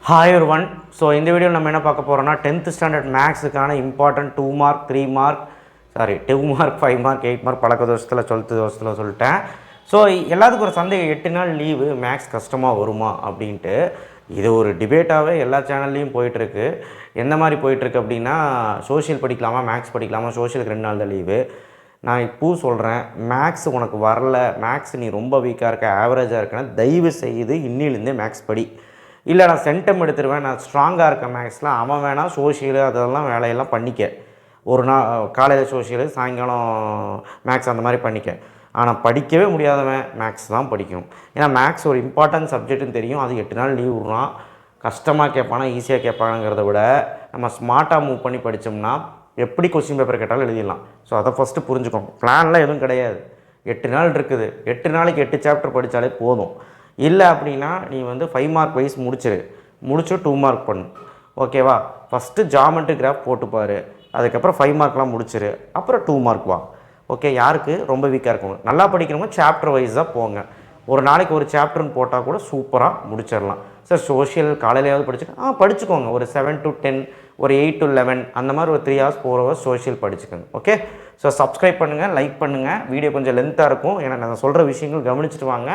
Hi one. So இந்த வீடியோ நம்ம என்ன பார்க்க போகிறோம்னா 10th ஸ்டாண்டர்ட் மேக்ஸுக்கான important 2 mark 3 mark 2 mark 5 mark 8 mark பழக்க தோஷத்தில் 12th தோஷத்தில் சொல்லிட்டேன். ஸோ எல்லாத்துக்கும் ஒரு சந்தேகம், 8 நாள் லீவு மேக்ஸ் கஷ்டமாக வருமா அப்படின்ட்டு. இது ஒரு டிபேட்டாகவே எல்லா சேனல்லையும் போயிட்டுருக்கு. எந்த மாதிரி போயிட்டுருக்கு அப்படின்னா, சோஷியல் படிக்கலாமா மேக்ஸ் படிக்கலாமா, சோஷியலுக்கு 2 நாள் தான் லீவு. நான் இப்போ சொல்கிறேன், மேக்ஸ் உனக்கு வரல, மேக்ஸ் நீ ரொம்ப வீக்காக இருக்க, ஆவரேஜாக இருக்கேன்னா தயவு செய்து இன்னிலேருந்தே மேக்ஸ் படி. இல்லை நான் சென்டம் எடுத்துருவேன், நான் ஸ்ட்ராங்காக இருக்கேன் மேக்ஸில், அவன் வேணால் சோஷியலு அதெல்லாம் வேலையெல்லாம் பண்ணிக்க. ஒரு நாள் காலையில் சோஷியலு, சாயங்காலம் மேக்ஸ் அந்த மாதிரி பண்ணிக்க. ஆனால் படிக்கவே முடியாதவன் மேக்ஸ் தான் படிக்கணும். ஏன்னா மேக்ஸ் ஒரு இம்பார்ட்டன்ட் சப்ஜெக்ட்டுன்னு தெரியும். அது 8 நாள் லீவ் விட்றான். கஷ்டமாக கேட்பானா ஈஸியாக கேட்பானுங்கிறத விட நம்ம ஸ்மார்ட்டாக மூவ் பண்ணி படித்தோம்னா எப்படி கொஸ்டின் பேப்பர் கேட்டாலும் எழுதிடலாம். ஸோ அதை ஃபஸ்ட்டு புரிஞ்சுக்கோங்க. பிளான்லாம் எதுவும் கிடையாது. 8 நாள் இருக்குது, 8 நாளைக்கு 8 சாப்டர் படித்தாலே போதும். இல்லை அப்படின்னா நீ 5 மார்க் வைஸ் முடிச்சு 2 மார்க் பண்ணு. ஓகேவா? ஃபஸ்ட்டு ஜாமெண்ட்ரி கிராஃப் போட்டுப்பார், அதுக்கப்புறம் 5 மார்க்லாம் முடிச்சிரு, அப்புறம் 2 மார்க் வா. ஓகே? யாருக்கு ரொம்ப வீக்காக இருக்கணும், நல்லா படிக்கிறவங்க சாப்டர் வைஸாக போங்க. ஒரு நாளைக்கு ஒரு சாப்டர்னு போட்டால் கூட சூப்பராக முடிச்சிடலாம். சார் சோஷியல் காலையிலையாவது படிச்சுக்க படிச்சுக்கோங்க. ஒரு 7 to 10, ஒரு 8 to 11 அந்த மாதிரி ஒரு 3 hours 4 hours சோஷியல் படிச்சுக்கோங்க. ஓகே? ஸோ சப்ஸ்கிரைப் பண்ணுங்கள், லைக் பண்ணுங்கள். வீடியோ கொஞ்சம் லென்த்தாக இருக்கும், ஏன்னா நான் சொல்கிற விஷயங்கள் கவனிச்சுட்டு வாங்க.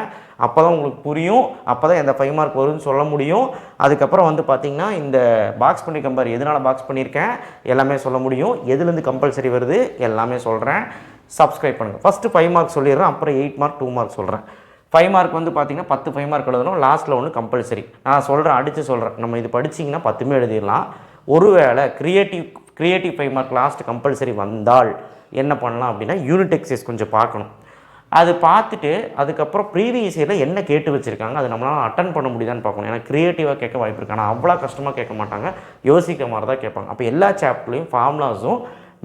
அப்போ தான் உங்களுக்கு புரியும், அப்போ தான் எந்த 5 மார்க் வரும்னு சொல்ல முடியும். அதுக்கப்புறம் பார்த்திங்கன்னா இந்த பாக்ஸ் பண்ணி கம்பேர் எதனால் பாக்ஸ் பண்ணியிருக்கேன் எல்லாமே சொல்ல முடியும். எதுலேருந்து கம்பல்சரி வருது எல்லாமே சொல்கிறேன். சப்ஸ்கிரைப் பண்ணுங்கள். ஃபஸ்ட்டு 5 மார்க் சொல்லிடுறேன், அப்புறம் 8 மார்க் 2 மார்க் சொல்கிறேன். 5 மார்க் பார்த்திங்கன்னா 10 5 மார்க் எழுதணும். லாஸ்ட்டில் ஒன்று கம்பல்சரி. நான் சொல்கிறேன், அடித்து சொல்கிறேன். நம்ம இது படிச்சிங்கன்னா 10மே எழுதிடலாம். ஒருவேளை க்ரியேட்டிவ் 5 மார்க் லாஸ்ட் கம்பல்சரி வந்தால் என்ன பண்ணலாம் அப்படின்னா, யூனிட் எக்ஸசைஸ் கொஞ்சம் பார்க்கணும். அது பார்த்துட்டு அதுக்கப்புறம் ப்ரீவியஸ் இயரில் என்ன கேட்டு வச்சுருக்காங்க, அது நம்மளால் அட்டன் பண்ண முடியுதான்னு பார்க்கணும். ஏன்னா க்ரியேட்டிவாக கேட்க வாய்ப்பு இருக்குது, ஆனால் அவ்வளோ கஷ்டமாக கேட்க மாட்டாங்க, யோசிக்கிற மாதிரி தான் கேட்பாங்க. அப்போ எல்லா சாப்டர்லையும் ஃபார்முலாஸும்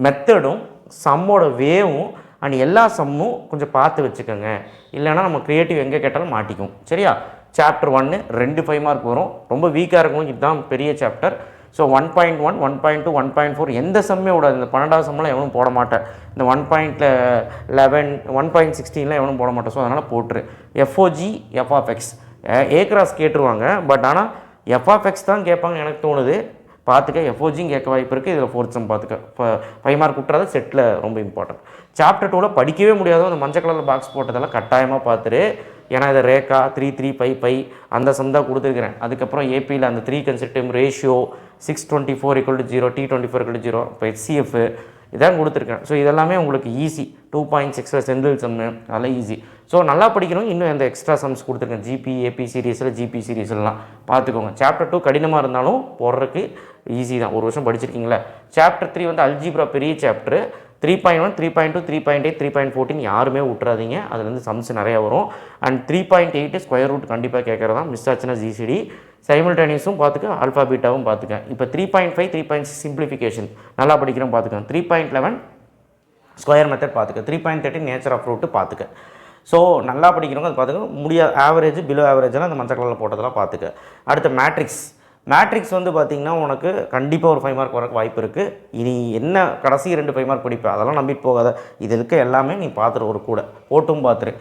மெத்தடும் சம்மோட வேவும் அண்ட் எல்லா சம்மும் கொஞ்சம் பார்த்து வச்சுக்கோங்க. இல்லைனா நம்ம க்ரியேட்டிவ் எங்கே கேட்டாலும் மாட்டிக்கும். சரியா? சாப்டர் 1 2 5 மார்க் வரும். ரொம்ப வீக்காக இருக்கும், இதுதான் பெரிய சாப்டர். ஸோ 1.1 1.2 1.4 எந்த சம்மே விடாது. இந்த 12வது சம்மெலாம் எவனும் போட மாட்டேன். இந்த 1.11 1.16 எவனும் போட மாட்டேன். ஸோ அதனால் போட்டுரு. எஃப்ஓஜி எஃப்ஆஃப்எக்ஸ் ஏ கிராஸ் கேட்டுருவாங்க, பட் ஆனால் எஃப்ஆஃப்எக்ஸ் தான் கேட்பாங்க எனக்கு தோணுது. பார்த்துக்க. எஃப்ஓஜியும் கேட்க வாய்ப்பு இருக்குது. இதில் 4th சம் பார்த்துக்க. இப்போ 5 மார்க் விட்டுறது செட்டில் ரொம்ப இம்பார்ட்டன்ட். சாப்டர் 2ல் படிக்கவே முடியாதோ அந்த மஞ்சள் கலரில் பாக்ஸ் போட்டதெல்லாம் கட்டாயமாக பார்த்துரு. ஏன்னா இதை ரேக்கா 3 3 5 5 அந்த சம் தான் கொடுத்துருக்கிறேன். அதுக்கப்புறம் ஏபியில் அந்த 3 கன்சிஸ்டிவ் ரேஷியோ 624 = 0 T24 = 0 இப்போ HCF இதான் கொடுத்துருக்கேன். ஸோ இதெல்லாமே உங்களுக்கு ஈஸி. 2.6 செந்தில் சம்மு அதெல்லாம் ஈஸி. ஸோ நல்லா படிக்கணும். இன்னும் எந்த எக்ஸ்ட்ரா சம்ஸ் கொடுத்துருக்கேன். ஜிபி ஏபி சீரீஸில் ஜிபி சீரீஸ்லாம் பார்த்துக்கோங்க. சாப்டர் 2 கடினமாக இருந்தாலும் போடுறதுக்கு ஈஸி தான். ஒரு வருஷம் படிச்சிருக்கீங்களா? சாப்டர் 3 அல்ஜிப்ரா பெரிய சாப்டர். 3.1 3.2 3.8 3.14 யாருமே விட்டுறாதீங்க. அதுலேருந்து சம்ஸ் நிறையா வரும். அண்ட் 3.8 ஸ்கொயர் ரூட் கண்டிப்பாக கேட்குறதா. மிஸ் ஆச்சுன்னா ஜிசிடி சைமல்டேனியஸும் பார்த்துக்க, ஆல்ஃபா பீட்டாவும் பார்த்துக்க. இப்போ 3.5 3.6 சிம்பிளிஃபிகேஷன் நல்லா படிக்கிறோம் பார்த்துக்க. 3.11 ஸ்கொயர் மெத்தட் பார்த்துக்க. 3.13 நேச்சர் ஆஃப் ரூட்டு பார்த்துக்க. ஸோ நல்லா படிக்கிறவங்க அது பார்த்துக்க. முடியாது ஆவரேஜ் பிலோ ஆவரேஜெல்லாம் அந்த மஞ்சள் கலரில் போட்டதெல்லாம் பார்த்துக்க. அடுத்த மேட்ரிக்ஸ் பார்த்திங்கன்னா உனக்கு கண்டிப்பாக ஒரு 5 மார்க் வரக்கு வாய்ப்பு இருக்குது. இனி என்ன கடைசி 2 5 மார்க் படிப்பேன் அதெல்லாம் நம்பிட்டு போகாத. இது இருக்க எல்லாமே நீ பார்த்துரு, ஒரு கூட போட்டும் பார்த்துரு.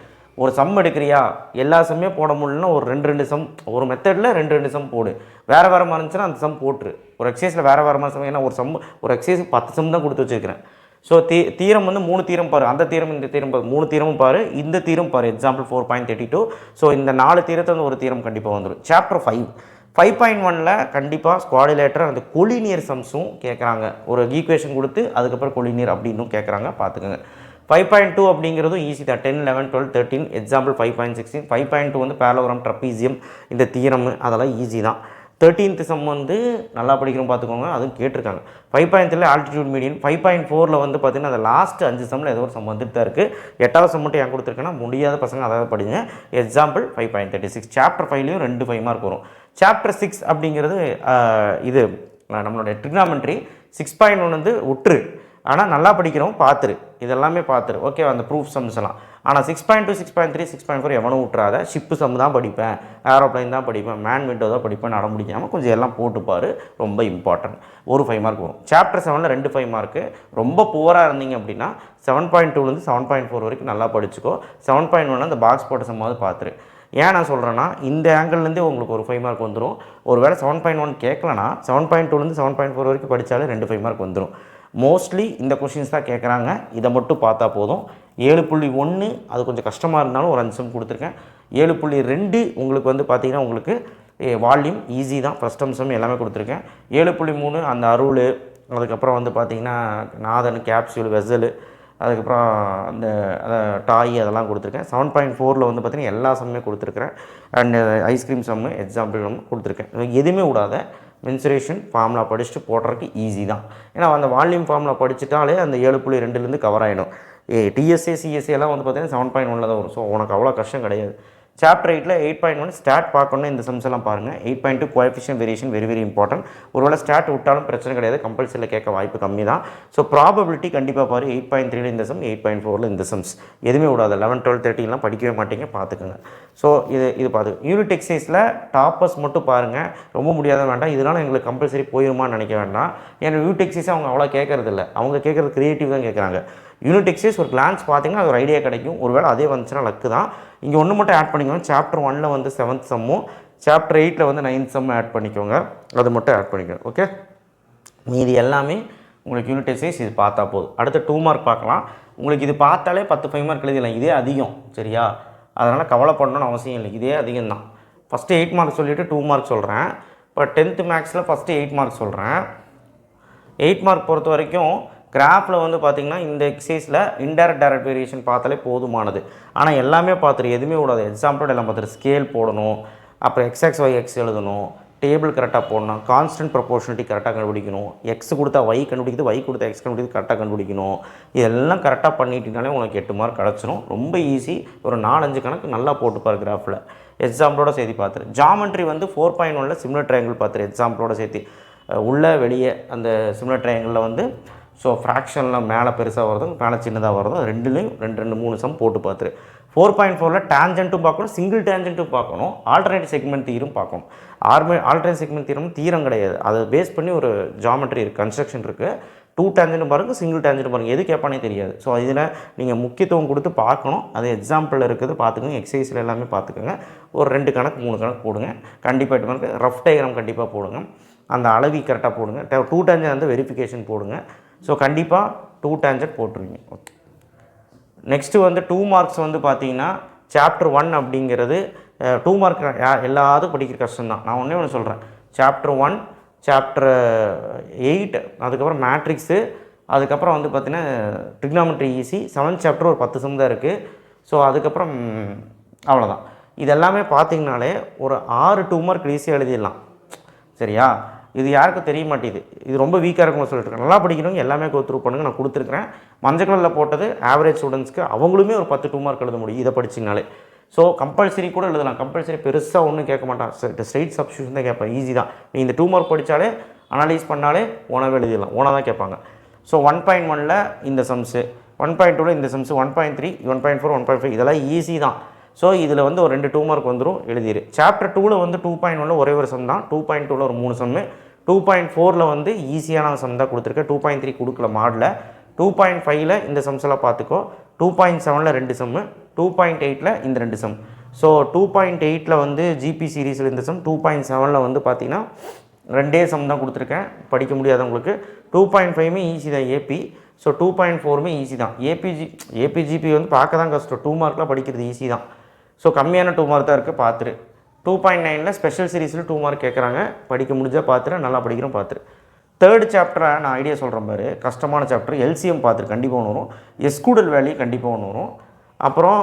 ஒரு சம் எடுக்கிறியா, எல்லா சம்மே போட முடியலன்னா ஒரு 2 சம், ஒரு மெத்தடில் 2 சம் போடு. வேறு மாதிரி இருந்துச்சுன்னா அந்த சம் போட்டுரு. ஒரு எக்ஸசைஸில் வேறு மாதிரி சம். ஏன்னா ஒரு எக்ஸசைஸ் 10 சம் தான் கொடுத்து வச்சுருக்கிறேன். ஸோ தீரம் 3 தீரம் பாரு. அந்த தீரம் இந்த தீரம் பாரு. 3 தீரமும் பாரு, இந்த தீரம் பாரு. எக்ஸாம்பிள் 4.32. ஸோ இந்த 4 தீரத்தை ஒரு தீரம் கண்டிப்பாக வந்துடும். சாப்டர் 5.1ல் கண்டிப்பாக ஸ்குவாடிலேட்டர் அந்த கொலினியர் சம்ஸும் கேட்குறாங்க. ஒரு ஈக்குவேஷன் கொடுத்து அதுக்கப்புறம் கொலினியர் அப்படின்னும் கேட்குறாங்க பார்த்துக்கோங்க. 5.2 அப்படிங்கிறதும் ஈஸி தான். 10 11 12 13 எக்ஸாம்பிள் 5.16. 5.2 பேரலோகிராம் ட்ரப்பீசியம் இந்த தீரம் அதெல்லாம் ஈஸி தான். 13th சம் நல்லா படிக்கிறோம் பார்த்துக்கோங்க, அதுவும் கேட்டிருக்காங்க. 5.3 ஆல்டிடியூட் மீடியன். 5.4ல் பார்த்திங்கன்னா அந்த லாஸ்ட் 5 சம்மில் ஏதோ ஒரு சம் வந்துட்டு தான் இருக்குது. 8வது சம் மட்டும் ஏன் கொடுத்துருக்கேன்னா முடியாத பசங்க அதாவது படிங்க. எக்ஸாம்பிள் 5.36. சாப்டர் 5லையும் 2 5 மார்க் வரும். சாப்டர் 6 அப்படிங்கிறது இது நம்மளுடைய ட்ரிக்னாமெட்ரி. 6.1 விட்டுரு, ஆனால் நல்லா படிக்கிறோம் பார்த்துரு. இதெல்லாமே பார்த்துரு. ஓகே? அந்த ப்ரூஃப் சம்ஸ் எல்லாம். ஆனால் 6.2 6.3 6.4 எவனும் விட்டுறாத. ஷிப்பு சம் தான் படிப்பேன், ஏரோப்ளைன் தான் படிப்பேன், மேன் விண்டோ தான் படிப்பேன் நட முடியாமல் கொஞ்சம் எல்லாம் போட்டுப்பார். ரொம்ப இம்பார்ட்டன்ட். ஒரு 5 மார்க் வரும். சாப்டர் 7ல் 2 5 மார்க்கு. ரொம்ப புவராக இருந்தீங்க அப்படின்னா 7.2 7.4 வரைக்கும் நல்லா படிச்சுக்கோ. 7.1 அந்த பாக்ஸ் போட்ட சம்மாவது பார்த்துரு. ஏன் நான் சொல்கிறேன்னா இந்த ஆங்கிள்லேருந்தே உங்களுக்கு ஒரு 5 மார்க் வந்துடும். ஒரு வேளை 7.1 கேட்கலனா 7.2லேருந்து 7.4 வரைக்கும் படித்தாலே 2 5 மார்க் வந்துடும். மோஸ்ட்லி இந்த கொஷின்ஸ் தான் கேட்குறாங்க. இதை மட்டும் பார்த்தா போதும். 7.1 அது கொஞ்சம் கஷ்டமாக இருந்தாலும் ஒரு 5 சம் கொடுத்துருக்கேன். 7.2 உங்களுக்கு வந்து பார்த்திங்கன்னா உங்களுக்கு வால்யூம் ஈஸி தான். ஃபஸ்ட் அம்சம் எல்லாமே கொடுத்துருக்கேன். 7.3 அந்த அருள், அதுக்கப்புறம் வந்து பார்த்திங்கன்னா நாதன், கேப்சூல், வெசலு, அதுக்கப்புறம் அந்த டாய் அதெல்லாம் கொடுத்துருக்கேன். 7.4 வந்து பார்த்திங்கன்னா எல்லா சம்மே கொடுத்துருக்குறேன். அண்டு ஐஸ்கிரீம் சம்மு எக்ஸாம்பிள் நம்ம கொடுத்துருக்கேன். எதுவுமே விடாத மென்சுரேஷன் ஃபார்முலா படிச்சுட்டு போடுறதுக்கு ஈஸி தான். ஏன்னா அந்த வால்யூம் ஃபார்முலா படிச்சுட்டாலே அந்த 7.2லேருந்து கவர் ஆகிடும். டிஎஸ்ஏ சிஎஸ்ஏ எல்லாம் வந்து பார்த்திங்கன்னா 7.1 தான் வரும். ஸோ உனக்கு அவ்வளோ கஷ்டம் கிடையாது. சாப்டர் 8ல் 8.1 ஸ்டாட் பார்க்கணும். இந்த சம்ஸ் எல்லாம் பாருங்கள். 8.2 coefficient variation very very important. ஒருவேளை ஸ்டாட் விட்டாலும் பிரச்சனை கிடையாது, கம்பல்சரியில் கேட்க வாய்ப்பு கம்மி தான். ஸோ ப்ராபபிலிட்டி கண்டிப்பாக பாரு. 8.3ல் இந்த சம், 8.4ல் இந்த சம்ஸ் எதுவுமே விடாது. 11, 12, 13லாம் படிக்கவே மாட்டீங்க, பார்த்துக்கோங்க. ஸோ இது பார்த்து யூனிட் எக்ஸசைஸில் டாப்பர்ஸ் மட்டும் பாருங்கள். ரொம்ப முடியாத வேண்டாம், இதனால் எங்களுக்கு கம்பல்சரி போயிருமான்னு நினைக்க வேண்டாம். ஏன்னா யூனிட் எக்ஸசைஸ் அவங்க அவ்வளோ கேட்கறது இல்லை. அவங்க கேட்குறது க்ரியேட்டிவ் தான் கேட்குறாங்க. யூனிட் எக்ஸசைஸ் ஒரு கிளான்ஸ் பார்த்தீங்கன்னா அது ஒரு ஐடியா கிடைக்கும். ஒருவேளை அதே வந்துச்சுன்னா லக்கு தான். இங்கே ஒன்று மட்டும் ஆட் பண்ணிக்கோங்க. சாப்டர் 1ல் வந்து 7th சம்மும் சாப்டர் 8ல் வந்து 9th சம்மும் ஆட் பண்ணிக்கோங்க. அது மட்டும் ஆட் பண்ணிக்கோங்க. ஓகே, மீதி எல்லாமே உங்களுக்கு யூனிட் எக்ஸசைஸ் இது பார்த்தா போதும். அடுத்து 2 மார்க் பார்க்கலாம். உங்களுக்கு இது பார்த்தாலே 10 5 மார்க் எழுதிடலாம். இதே அதிகம், சரியா? அதனால் கவலைப்படணும்னு அவசியம் இல்லை, இதே அதிகம் தான். ஃபஸ்ட்டு 8 மார்க் சொல்லிவிட்டு 2 மார்க் சொல்கிறேன். இப்போ 10th மேக்ஸில் ஃபஸ்ட்டு 8 மார்க் சொல்கிறேன். 8 மார்க் பொறுத்த வரைக்கும் கிராஃபில் வந்து பார்த்திங்கன்னா இந்த எக்ஸசைஸில் இன்டைரக்ட் டைரக்ட் வேரியேஷன் பார்த்தாலே போதுமானது. ஆனால் எல்லாமே பார்த்துரு, எதுவுமே விடாது. எக்ஸாம்பிளோட எல்லாம் பார்த்துரு. ஸ்கேல் போடணும், அப்புறம் எக்ஸ்எக்ஸ் ஒய் எக்ஸ் எழுதணும், டேபிள் கரெக்டாக போடணும், கான்ஸ்டன்ட் ப்ரொபோர்ஷனிட்டி கரெக்டாக கண்டுபிடிக்கணும், எக்ஸ் கொடுத்தா ஒய் கண்டுபிடிக்குது, ஒய் கொடுத்தா எக்ஸ் கண்டுபிடிக்குது கரெக்டாக கண்டுபிடிக்கணும். இதெல்லாம் கரெக்டாக பண்ணிட்டீங்கனாலே உனக்கு 8 மார்க் கிடச்சிரும். ரொம்ப ஈஸி. ஒரு 4-5 கணக்கு நல்லா போட்டுப்பார் கிராஃபில். எக்ஸாம்பிளோட சேர்த்து பார்த்துரு. ஜாமெண்ட்ரி வந்து 4.1ல் சிமிலர் ட்ரையாங்கிள் பார்த்துரு. எக்ஸாம்பிளோட சேர்த்து உள்ள வெளியே அந்த சிமிலர் ட்ரையாங்கிளில் வந்து ஸோ ஃப்ராக்ஷனில் மேலே பெருசாக வருதும் மேலே சின்னதாக வருதும் ரெண்டுலேயும் 2 3 சம் போட்டு பார்த்துரு. 4.4ல் டேஞ்சன்ட்டும் பார்க்கணும், சிங்கிள் டேஞ்சன்ட்டும் பார்க்கணும், ஆல்டர்னேட் செக்மெண்ட் தீரும் பார்க்கணும். ஆல்டர்னேட் செக்மெண்ட் தீரம் கிடையாது, அதை பேஸ் பண்ணி ஒரு ஜாமெட்ரி இருக்குது, கன்ஸ்ட்ரக்ஷன் இருக்குது. 2 டேஞ்சன்ட் பாருங்கள், சிங்கிள் டேஞ்சன்ட் பாருங்கள், எது கேட்பானே தெரியாது. ஸோ இதில் நீங்கள் முக்கியத்துவம் கொடுத்து பார்க்கணும். அது எக்ஸாம்பிளில் இருக்குது பார்த்துக்கோங்க. எக்ஸசைஸில் எல்லாமே பார்த்துக்கோங்க. ஒரு 2 கணக்கு 3 கணக்கு போடுங்க. கண்டிப்பாக 8 மார்க். ரஃப் டயக்ராம் கண்டிப்பாக போடுங்க. அந்த அளவி கரெக்டாக போடுங்க. 2 டேஞ்சன்ட் வந்து வெரிஃபிகேஷன் போடுங்க. ஸோ கண்டிப்பாக 2 டேஞ்சன்ட் போட்டுருவீங்க. ஓகே, நெக்ஸ்ட்டு வந்து 2 மார்க்ஸ் வந்து பார்த்தீங்கன்னா சாப்டர் 1 அப்படிங்கிறது 2 மார்க் எல்லாத்துக்கும் படிக்கிற கஷ்டம்தான். நான் ஒன்று சொல்கிறேன். சாப்டர் 1, சாப்டர் 8, அதுக்கப்புறம் மேட்ரிக்ஸு, அதுக்கப்புறம் வந்து பார்த்திங்கன்னா ட்ரிக்னாமெட்ரி ஈஸி. 7th சாப்டர் ஒரு 10 சம் தான் இருக்குது. ஸோ அதுக்கப்புறம் அவ்வளோதான். இதெல்லாமே பார்த்திங்கனாலே ஒரு 6 2 மார்க் ஈஸியாக எழுதிடலாம், சரியா? இது யாருக்கும் தெரிய மாட்டேது. இது ரொம்ப வீக்காக இருக்கும்னு சொல்லிட்டு நல்லா படிக்கணும். எல்லாமே கோ த்ரூ பண்ணுங்கள். நான் கொடுத்துருக்குறேன். மஞ்சள் கலரில் போட்டது ஆவரேஜ் ஸ்டூடெண்ட்ஸ்க்கு, அவங்களுமே ஒரு 10 2 மார்க் எழுத முடியும் இதை படிச்சிங்கனாலே. ஸோ கம்பல்சரி கூட எழுதலாம். கம்பல்சரி பெருசாக ஒன்றும் கேட்க மாட்டான். ஸ்ட்ரெயிட் சப்ஸ்டியூஷன் தான் கேட்பேன். ஈஸி தான். நீ இந்த 2 மார்க் படித்தாலே அனலைஸ் பண்ணாலே ஓனாகவே எழுதிடலாம். ஓனாக தான் கேட்பாங்க. ஸோ 1.1ல் இந்த சம்ஸு, 1.2ல் இந்த சம்ஸு, 1.3, 1.4, 1.5 இதெல்லாம் ஈஸி தான். ஸோ இதில் வந்து ஒரு 2 2 மார்க் வந்துடும், எழுதிடு. சாப்டர் 2ல் வந்து 2.1ல் ஒரே ஒரு சம் தான். 2.2ல் ஒரு 3 சம்மு. 2.4ல் வந்து ஈஸியான சம் தான் கொடுத்துருக்கேன். 2.3 கொடுக்கல மாடலில். 2.5ல் இந்த சம்ஸ் எல்லாம் பார்த்துக்கோ. 2.7ல் 2 சம்மு. 2.8ல் இந்த 2 சம். ஸோ 2.8ல் வந்து ஜிபி சீரீஸில் இந்த சம். 2.7ல் வந்து பார்த்திங்கன்னா 2 சம் தான் கொடுத்துருக்கேன், படிக்க முடியாதவங்களுக்கு. 2.5மே ஈஸி தான் ஏபி. ஸோ 2.4மே ஈஸி தான். ஏபிஜிபி வந்து பார்க்க தான் கஷ்டம். 2 மார்க்லாம் படிக்கிறது ஈஸி தான். ஸோ கம்மியான 2 மார்க் தான் இருக்குது, பார்த்துரு. 2.9ல் ஸ்பெஷல் சீரீஸில் 2 மார்க் கேட்குறாங்க, படிக்க முடிஞ்சால் பார்த்துரு. நல்லா படிக்கிறோம், பார்த்துரு. 3rd சாப்டரை நான் ஐடியா சொல்கிறேன் பாரு. கஷ்டமான சாப்டர். எல்சிஎம் பார்த்துரு, கண்டிப்பாக ஒன்று வரும். எஸ்கூடல் வேல்யூ கண்டிப்பாக ஒன்று வரும். அப்புறம்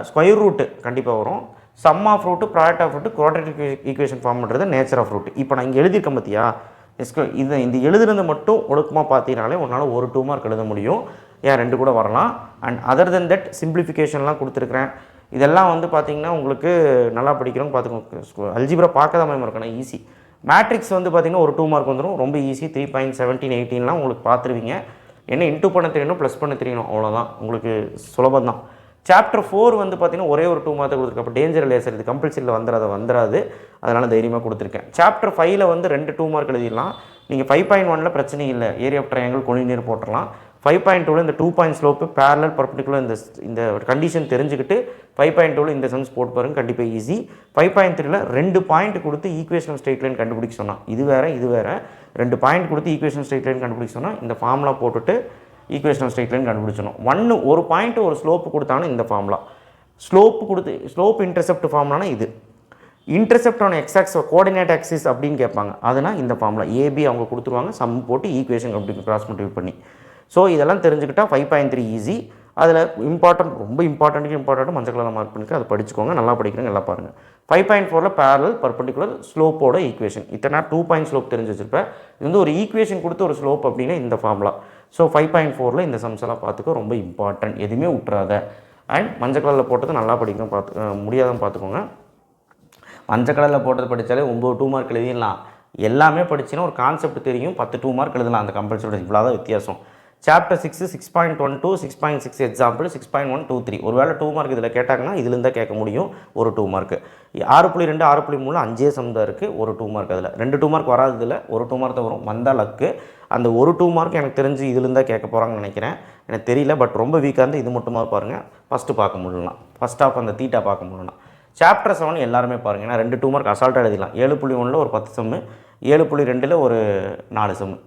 ஸ்கொயர் ரூட்டு கண்டிப்பாக வரும். Sum of root, product of root, quadratic equation form பண்ணுறது, நேச்சர் ஆஃப் ரூட்டு. இப்போ நான் இங்கே எழுதியிருக்கேன் பார்த்தியா, இந்த எழுதுனது மட்டும் ஒழுக்கமாக பார்த்தீங்கனாலே உன்னால் ஒரு 2 மார்க் எழுத முடியும். ஏன் 2 கூட வரலாம். அண்ட் அதர் தென் தட் சிம்பிளிஃபிகேஷன்லாம் கொடுத்துருக்குறேன். இதெல்லாம் வந்து பார்த்திங்கன்னா உங்களுக்கு நல்லா படிக்கிறோம் பார்த்துக்கோங்க. அல்ஜிப்ரா பார்க்க தான் இருக்கணும், ஈஸி. மேட்ரிக்ஸ் வந்து பார்த்திங்கன்னா ஒரு 2 மார்க் வந்துடும், ரொம்ப ஈஸி. 3.17 18லாம் உங்களுக்கு பார்த்துருவீங்க. என்ன இன்டூ பண்ண தெரியணும், ப்ளஸ் பண்ண தெரியணும், அவ்வளோதான். உங்களுக்கு சுலபம் தான். சாப்டர் 4 வந்து பார்த்திங்கன்னா ஒரே ஒரு 2 மார்க் கொடுத்துருக்கேன். அப்போ டேஞ்சர் லேசர் இது கம்பல்சரியில் வந்துடாது, அதனால் தைரியமாக கொடுத்துருக்கேன். சாப்டர் 5ல் வந்து 2 2 மார்க் எழுதிடலாம். நீங்கள் 5.1ல் பிரச்சனை இல்லை. ஏரியா ஆஃப் ட்ரையாங்கிள் கொலினியர் போட்டுடலாம். 5.2ல இந்த 2 பாயிண்ட் ஸ்லோப்பு பேரலல் பர்பெண்டிகுலர் இந்த கண்டிஷன் தெரிஞ்சுக்கிட்டு 5.2ல இந்த சம்ஸ் போட்டு பாருங்க, கண்டிப்பாக ஈஸி. 5.3ல 2 பாயிண்ட் கொடுத்து ஈக்குவேஷன் ஸ்ட்ரெயிட் லைன் கண்டுபிடிக்க சொன்னால் இது வேறு 2 பாயிண்ட் கொடுத்து ஈக்குவேஷன் ஸ்ட்ரெயிட் லைன் கண்டுபிடிக்க சொன்னால் இந்த ஃபார்முலா போட்டுட்டு ஈக்குவேஷன் ஸ்ட்ரெயிட் லைன் கண்டுபிடிச்சணும். ஒரு பாயிண்ட் ஒரு ஸ்லோப்பு கொடுத்தாலும் இந்த ஃபார்முலா, ஸ்லோப் இன்டர்செப்ட் ஃபார்முலானா இது, இன்டர்செப்ட் ஆன் எக்ஸாக்ஸ் கோஆர்டினேட் ஆக்சிஸ் அப்படின்னு கேட்பாங்க, அதனால் இந்த ஃபார்முலா ஏபி அவங்க கொடுத்துருவாங்க, சம் போட்டு ஈக்குவேஷன் அப்படி கிராஸ் மல்டிப்ளை பண்ணி. ஸோ இதெல்லாம் தெரிஞ்சுக்கிட்டால் 5.3 ஈஸி. அதில் ரொம்ப இம்பார்ட்டண்ட்டு மஞ்சள் கலரில் மார்க் பண்ணிக்க, அதை படிச்சுக்கோங்க, நல்லா படிக்கிறேங்க, நல்லா பாருங்கள். 5.4ல் பேரலல் பர்பெண்டிகுலர் ஸ்லோப்போட ஈக்குவேஷன், இத்தனை 2 பாயிண்ட் ஸ்லோப் தெரிஞ்சு வச்சுருப்பேன். இது வந்து ஒரு ஈக்குவேஷன் கொடுத்து ஒரு ஸ்லோப் அப்படின்னா இந்த ஃபார்முலா. ஸோ 5.4ல் இந்த சம்ஸ் எல்லாம் பார்த்துக்கோ, ரொம்ப இம்பார்ட்டன்ட், எதுவுமே விட்டுறாத. அண்ட் மஞ்சள் கலரில் போட்டது நல்லா படிக்கணும், முடியாதுன்னு பார்த்துக்கோங்க. மஞ்சள் கலரில் போட்டது படித்தாலே 9 2 மார்க் எழுதிடலாம். எல்லாமே படிச்சுன்னா ஒரு கான்செப்ட் தெரியும், 10 2 மார்க் எழுதலாம். அந்த கம்பல்சரி இவ்வளோ தான் வித்தியாசம். சாப்டர் 6 6.12 6.6 எக்ஸாம்பிள் 6.123 ஒருவேளை 2 மார்க் இதில் கேட்டாங்கன்னா இதுலேருந்து தான் கேட்க முடியும். ஒரு 2 மார்க்கு 6.2 6.3 5 சம் தான் இருக்குது. ஒரு 2 மார்க் அதில் 2 2 மார்க் வராது, இதில் ஒரு 2 மார்க் தான் வரும், வந்தால் லக்கு. அந்த ஒரு 2 மார்க் எனக்கு தெரிஞ்சு இதுலேருந்து தான் கேட்க போகிறாங்கன்னு நினைக்கிறேன், எனக்கு தெரியல. பட் ரொம்ப வீக்காக இருந்து இது மட்டுமா பாருங்கள், ஃபஸ்ட்டு பார்க்க முடியலாம், ஃபஸ்ட் ஆஃப் அந்த தீட்டா பார்க்க முடியலாம். சாப்டர் 7 எல்லாருமே பாருங்கள், ஏன்னா 2 2 மார்க் அசால்ட்டாக எழுதிடலாம். 7.1ல் ஒரு 10 சம்மு, 7.2ல் ஒரு 4 சம்மு,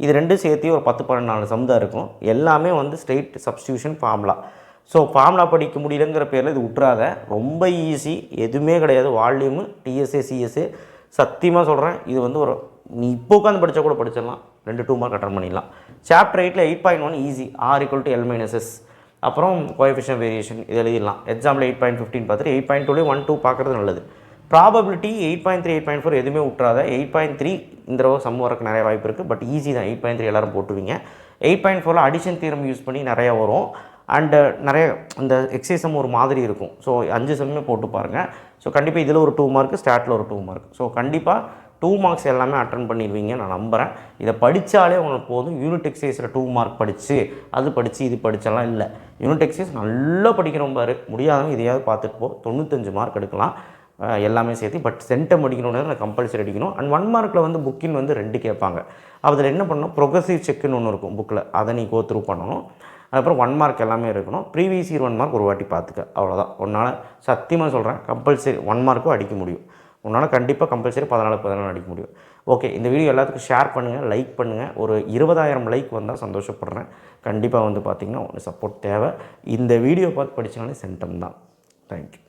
இது ரெண்டும் சேர்த்து ஒரு 10 14 சம் தான் இருக்கும். எல்லாமே வந்து straight substitution formula. So formula படிக்க முடியலங்கிற பேரில் இது விட்றாத, ரொம்ப ஈஸி, எதுவுமே கிடையாது. வால்யூமு டிஎஸ்ஏ சிஎஸ்ஏ சத்தியமாக சொல்கிறேன், இது வந்து ஒரு நீ இப்போ உட்காந்து படித்தா கூட படிச்சிடலாம், 2 2 மார்க் அட்டன் பண்ணிடலாம். சாப்டர் 8ல் 8.1 ஈஸி, R = L-S, அப்புறம் கோஎஃபிஷியன்ட் வேரியேஷன் இது எழுதிடலாம். எக்ஸாம்பிள் 8.15 பார்த்துட்டு 8.2 1 2 பார்க்குறது நல்லது. ப்ராபபிலிட்டி 8.3 8.4 எதுவுமே விட்றாத. 8.3 இந்த தடவை சம் வரக்கு நிறைய வாய்ப்பு இருக்குது, பட் ஈஸி தான். 8.3 எல்லோரும் போட்டுவீங்க. 8.4ல் அடிஷன் தியரம் யூஸ் பண்ணி நிறையா வரும். அண்டு நிறைய இந்த எக்ஸைஸ் சம் ஒரு மாதிரி இருக்கும். ஸோ 5 சம்மே போட்டு பாருங்கள். ஸோ கண்டிப்பாக இதில் ஒரு 2 மார்க், ஸ்டாட்டில் ஒரு 2 மார்க். ஸோ கண்டிப்பாக 2 மார்க்ஸ் எல்லாமே அட்டன் பண்ணிடுவீங்க நான் நம்புகிறேன். இதை படித்தாலே உங்களுக்கு போதும். யூனிட் எக்ஸைஸில் 2 மார்க் படித்து அது படித்து இது படித்தெல்லாம் இல்லை. யூனிட் எக்ஸைஸ் நல்லா படிக்கிறோம் பாரு, முடியாதவங்க இதையாவது பார்த்துட்டு போ, 95 மார்க் எடுக்கலாம் எல்லாமே சேர்த்து. பட் சென்டம் அடிக்கணும்னு நான் கம்பல்சரி அடிக்கணும். அண்ட் 1 மார்க்கில் வந்து புக்கின் வந்து 2 கேட்பாங்க. அதில் என்ன பண்ணணும், ப்ரொக்ரெசிவ் செக்குன்னு ஒன்று இருக்கும் புக்கில், அதை நீ கோ த்ரூ பண்ணணும். அதுக்கப்புறம் 1 மார்க் எல்லாமே இருக்கணும். ப்ரீவியஸ் இயர் 1 மார்க் ஒரு வாட்டி பார்த்துக்க, அவ்வளோதான். உன்னால் சத்தியமாக சொல்கிறேன், கம்பல்சரி 1 மார்க்கும் அடிக்க முடியும். உன்னால் கண்டிப்பாக கம்பல்சரி 14 அடிக்க முடியும். ஓகே, இந்த வீடியோ எல்லாத்துக்கும் ஷேர் பண்ணுங்கள், லைக் பண்ணுங்கள். ஒரு 20,000 லைக் வந்தால் சந்தோஷப்படுறேன். கண்டிப்பாக வந்து பார்த்திங்கன்னா ஒன்று சப்போர்ட் தேவை. இந்த வீடியோ பார்த்து படித்தாலே சென்டம் தான். தேங்க்யூ.